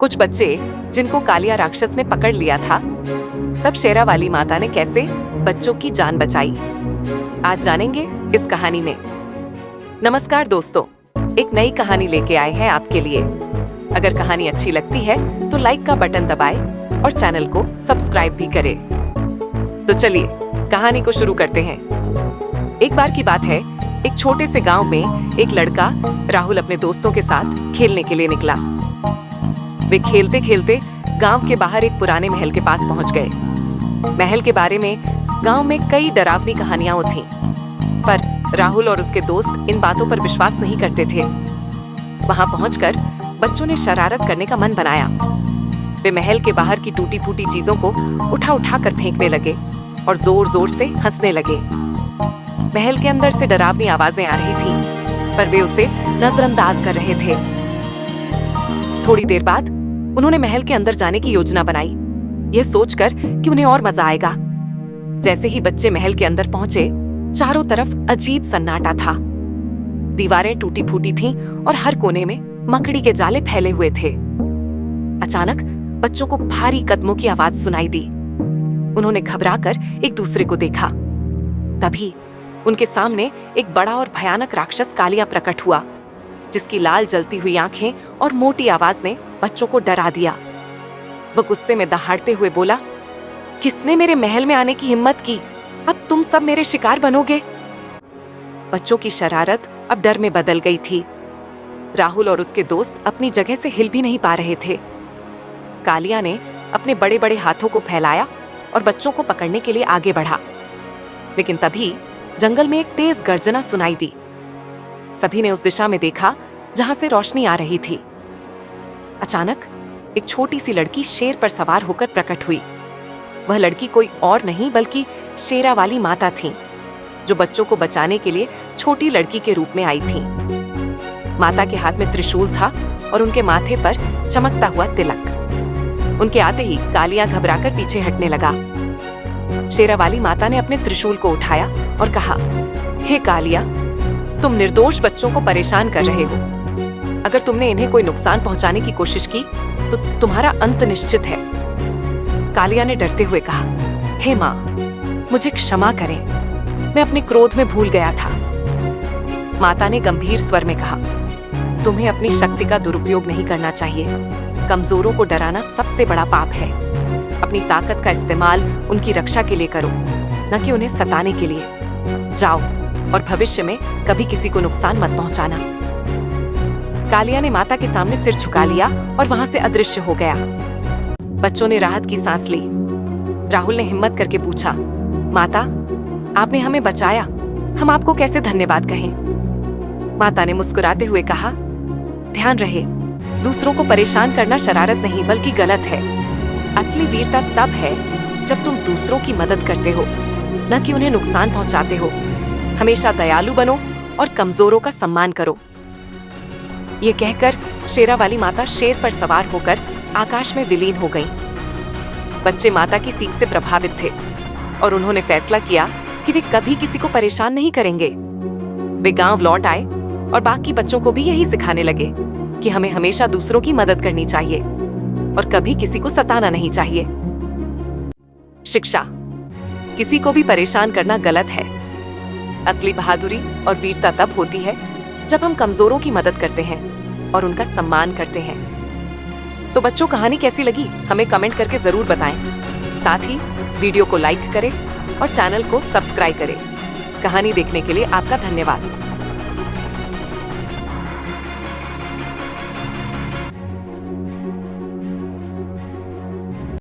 कुछ बच्चे जिनको कालिया राक्षस ने पकड़ लिया था, तब शेरावाली माता ने कैसे बच्चों की जान बचाई, आज जानेंगे इस कहानी में। नमस्कार दोस्तों, एक नई कहानी लेके आए हैं आपके लिए। अगर कहानी अच्छी लगती है तो लाइक का बटन दबाएं और चैनल को सब्सक्राइब भी करें। तो चलिए कहानी को शुरू करते हैं। एक बार की बात है, एक छोटे से गांव में एक लड़का राहुल अपने दोस्तों के साथ खेलने के लिए निकला। वे खेलते खेलते गांव के बाहर एक पुराने महल के पास पहुंच गए। महल के बारे में गांव में कई डरावनी कहानियां थीं, पर राहुल और उसके दोस्त इन बातों पर विश्वास नहीं करते थे। वहां पहुंचकर बच्चों ने शरारत करने का मन बनाया। वे महल के बाहर की टूटी फूटी चीजों को उठा उठा कर फेंकने लगे और जोर जोर से हंसने लगे। महल के अंदर से डरावनी आवाजें आ रही थीं, पर वे उसे नजरअंदाज कर रहे थे। थोड़ी देर बाद उन्होंने महल के अंदर जाने की योजना बनाई, यह सोचकर कि उन्हें और मजा आएगा। जैसे ही बच्चे महल के अंदर पहुंचे, चारों तरफ अजीब सन्नाटा था। दीवारें टूटी फूटी थीं और हर कोने में मकड़ी के जाले फैले हुए थे। अचानक बच्चों को भारी कदमों की आवाज सुनाई दी। उन्होंने घबराकर एक दूसरे को देखा। तभी उनके सामने एक बड़ा और भयानक राक्षस कालिया प्रकट हुआ, जिसकी लाल जलती हुई आंखें और मोटी आवाज ने बच्चों को डरा दिया। वो गुस्से में दहाड़ते हुए बोला, किसने मेरे महल में आने की हिम्मत की? अब तुम सब मेरे शिकार बनोगे। बच्चों की शरारत अब डर में बदल गई थी। राहुल और उसके दोस्त अपनी जगह से हिल भी नहीं पा रहे थे। कालिया ने अपने बड़े बड़े हाथों को फैलाया और बच्चों को पकड़ने के लिए आगे बढ़ा। लेकिन तभी जंगल में एक तेज गर्जना सुनाई दी। सभी ने उस दिशा में देखा जहां से रोशनी आ रही थी। अचानक एक छोटी सी लड़की शेर पर सवार होकर प्रकट हुई। वह लड़की कोई और नहीं बल्कि शेरावाली माता थी, जो बच्चों को बचाने के लिए छोटी लड़की के रूप में आई थी। माता के हाथ में त्रिशूल था और उनके माथे पर चमकता हुआ तिलक। उनके आते ही कालिया घबराकर पीछे हटने लगा। शेरावाली माता ने अपने त्रिशूल को उठाया और कहा, हे कालिया, तुम निर्दोष बच्चों को परेशान कर रहे हो। अगर तुमने इन्हें कोई नुकसान पहुंचाने की कोशिश की तो तुम्हारा अंत निश्चित है। कालिया ने डरते हुए कहा, हे माँ, मुझे क्षमा करें, मैं अपने क्रोध में भूल गया था। माता ने गंभीर स्वर में कहा, तुम्हें अपनी शक्ति का दुरुपयोग नहीं करना चाहिए। कमजोरों को डराना सबसे बड़ा पाप है। अपनी ताकत का इस्तेमाल उनकी रक्षा के लिए करो, न कि उन्हें सताने के लिए। जाओ और भविष्य में कभी किसी को नुकसान मत पहुंचाना। कालिया ने माता के सामने सिर झुका लिया और वहां से अदृश्य हो गया। बच्चों ने राहत की सांस ली। राहुल ने हिम्मत करके पूछा, माता, आपने हमें बचाया, हम आपको कैसे धन्यवाद कहें? माता ने मुस्कुराते हुए कहा, ध्यान रहे, दूसरों को परेशान करना शरारत नहीं बल्कि गलत है। असली वीरता तब है जब तुम दूसरों की मदद करते हो, न कि उन्हें नुकसान पहुंचाते हो। हमेशा दयालु बनो और कमजोरों का सम्मान करो। ये कहकर शेरावाली माता शेर पर सवार होकर आकाश में विलीन हो गईं। बच्चे माता की सीख से प्रभावित थे और उन्होंने फैसला किया कि वे कभी किसी को परेशान नहीं करेंगे। वे गांव लौट आए और बाकी बच्चों को भी यही सिखाने लगे कि हमें हमेशा दूसरों की मदद करनी चाहिए और कभी किसी को सताना नहीं चाहिए। शिक्षा: किसी को भी परेशान करना गलत है। असली बहादुरी और वीरता तब होती है जब हम कमजोरों की मदद करते हैं और उनका सम्मान करते हैं। तो बच्चों, कहानी कैसी लगी हमें कमेंट करके जरूर बताएं। साथ ही वीडियो को लाइक करें और चैनल को सब्सक्राइब करें। कहानी देखने के लिए आपका धन्यवाद।